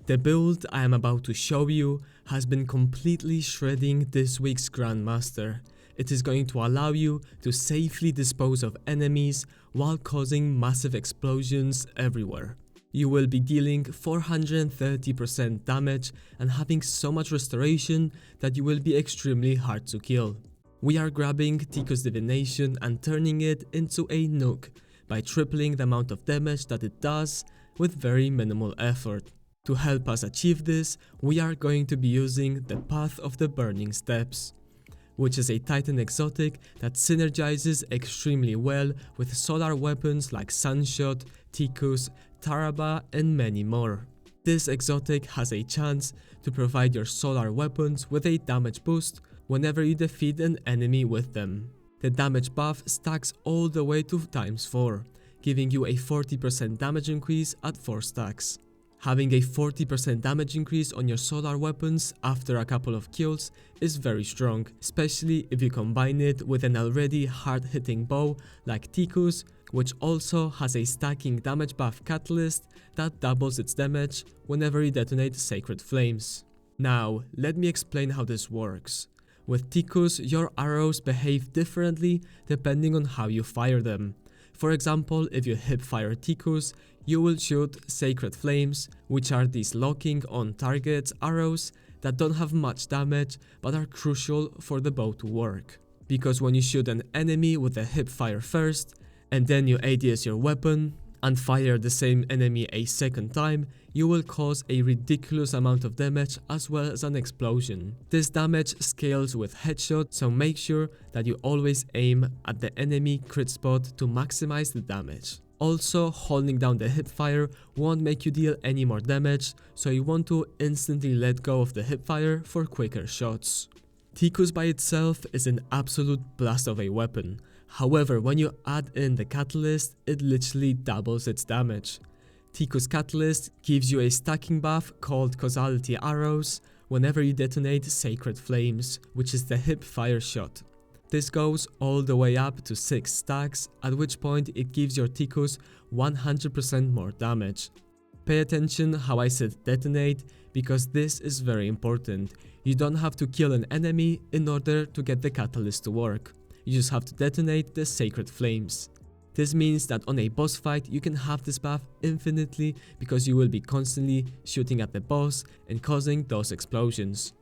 The build I am about to show you has been completely shredding this week's Grandmaster. It is going to allow you to safely dispose of enemies while causing massive explosions everywhere. You will be dealing 430% damage and having so much restoration that you will be extremely hard to kill. We are grabbing Ticu's Divination and turning it into a nuke by tripling the amount of damage that it does with very minimal effort. To help us achieve this, we are going to be using the Path of the Burning Steps, which is a Titan exotic that synergizes extremely well with solar weapons like Sunshot, Ticu's, Taraba and many more. This exotic has a chance to provide your solar weapons with a damage boost whenever you defeat an enemy with them. The damage buff stacks all the way to ×4, giving you a 40% damage increase at 4 stacks. Having a 40% damage increase on your solar weapons after a couple of kills is very strong, especially if you combine it with an already hard-hitting bow like Ticu's, which also has a stacking damage buff catalyst that doubles its damage whenever you detonate Sacred Flames. Now, let me explain how this works. With Ticu's, your arrows behave differently depending on how you fire them. For example, if you hip-fire Ticu's, you will shoot Sacred Flames, which are these locking on target arrows that don't have much damage but are crucial for the bow to work. Because when you shoot an enemy with a hip-fire first, and then you ADS your weapon, and fire the same enemy a second time, you will cause a ridiculous amount of damage as well as an explosion. This damage scales with headshot, so make sure that you always aim at the enemy crit spot to maximize the damage. Also, holding down the hipfire won't make you deal any more damage, so you want to instantly let go of the hipfire for quicker shots. Ticu's by itself is an absolute blast of a weapon. However, when you add in the catalyst, it literally doubles its damage. Ticu's catalyst gives you a stacking buff called Causality Arrows whenever you detonate Sacred Flames, which is the hip fire shot. This goes all the way up to 6 stacks, at which point it gives your Ticu's 100% more damage. Pay attention how I said detonate, because this is very important. You don't have to kill an enemy in order to get the catalyst to work. You just have to detonate the Sacred Flames. This means that on a boss fight you can have this buff infinitely because you will be constantly shooting at the boss and causing those explosions.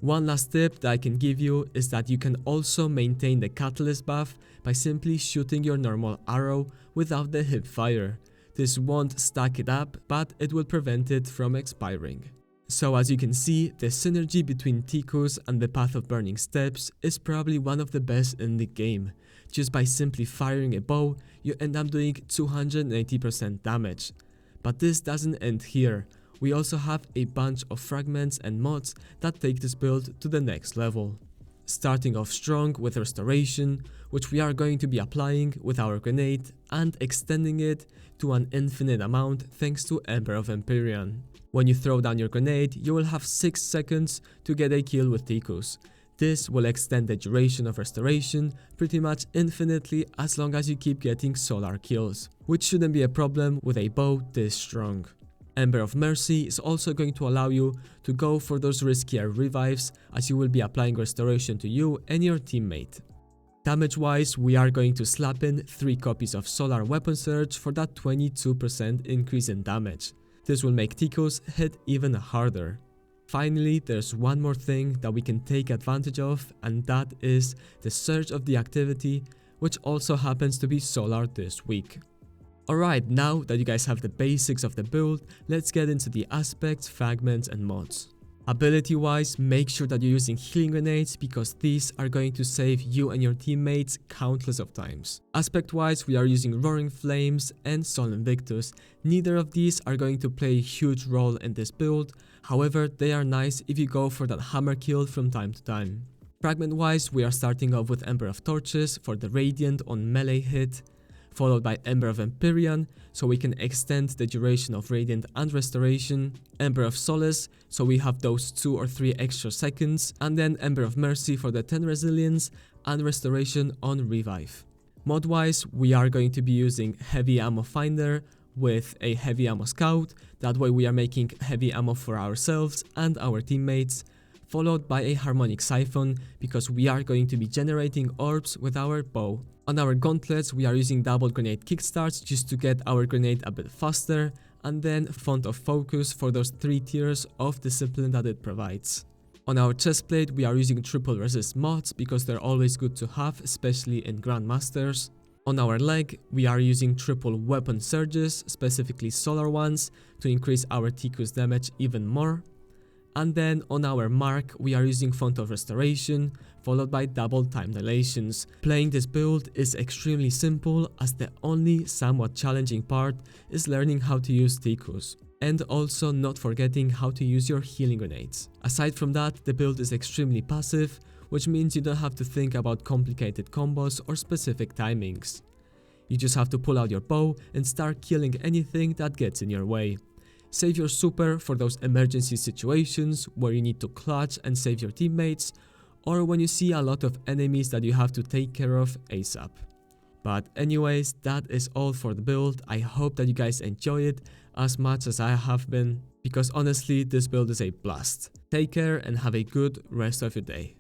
One last tip that I can give you is that you can also maintain the catalyst buff by simply shooting your normal arrow without the hip fire. This won't stack it up, but it will prevent it from expiring. So as you can see, the synergy between Ticu's and the Path of Burning Steps is probably one of the best in the game. Just by simply firing a bow, you end up doing 280% damage. But this doesn't end here. We also have a bunch of fragments and mods that take this build to the next level. Starting off strong with Restoration, which we are going to be applying with our grenade and extending it to an infinite amount thanks to Ember of Empyrean. When you throw down your grenade, you will have 6 seconds to get a kill with Ticu's. This will extend the duration of Restoration pretty much infinitely as long as you keep getting solar kills, which shouldn't be a problem with a bow this strong. Ember of Mercy is also going to allow you to go for those riskier revives as you will be applying Restoration to you and your teammate. Damage wise, we are going to slap in 3 copies of Solar Weapon Surge for that 22% increase in damage. This will make Ticu's hit even harder. Finally, there's one more thing that we can take advantage of, and that is the Surge of the Activity, which also happens to be solar this week. Alright, now that you guys have the basics of the build, let's get into the aspects, fragments and mods. Ability wise, make sure that you're using healing grenades because these are going to save you and your teammates countless of times. Aspect wise, we are using Roaring Flames and Sol Invictus. Neither of these are going to play a huge role in this build, however they are nice if you go for that hammer kill from time to time. Fragment wise, we are starting off with Ember of Torches for the Radiant on melee hit, followed by Ember of Empyrean, so we can extend the duration of Radiant and Restoration, Ember of Solace, so we have those 2 or 3 extra seconds, and then Ember of Mercy for the 10 Resilience and Restoration on Revive. Mod wise, we are going to be using Heavy Ammo Finder, with a heavy ammo scout, that way we are making heavy ammo for ourselves and our teammates, followed by a harmonic siphon because we are going to be generating orbs with our bow. On our gauntlets we are using double grenade kickstarts just to get our grenade a bit faster, and then font of focus for those 3 tiers of discipline that it provides. On our chestplate we are using triple resist mods because they're always good to have, especially in Grandmasters. On our leg we are using triple weapon surges, specifically solar ones, to increase our Ticu's damage even more. And then on our mark we are using font of restoration, followed by double time dilations. Playing this build is extremely simple, as the only somewhat challenging part is learning how to use Ticus, and also not forgetting how to use your healing grenades. Aside from that, the build is extremely passive, which means you don't have to think about complicated combos or specific timings. You just have to pull out your bow and start killing anything that gets in your way. Save your super for those emergency situations where you need to clutch and save your teammates, or when you see a lot of enemies that you have to take care of ASAP. But anyways, that is all for the build. I hope that you guys enjoy it as much as I have been, because honestly this build is a blast. Take care and have a good rest of your day.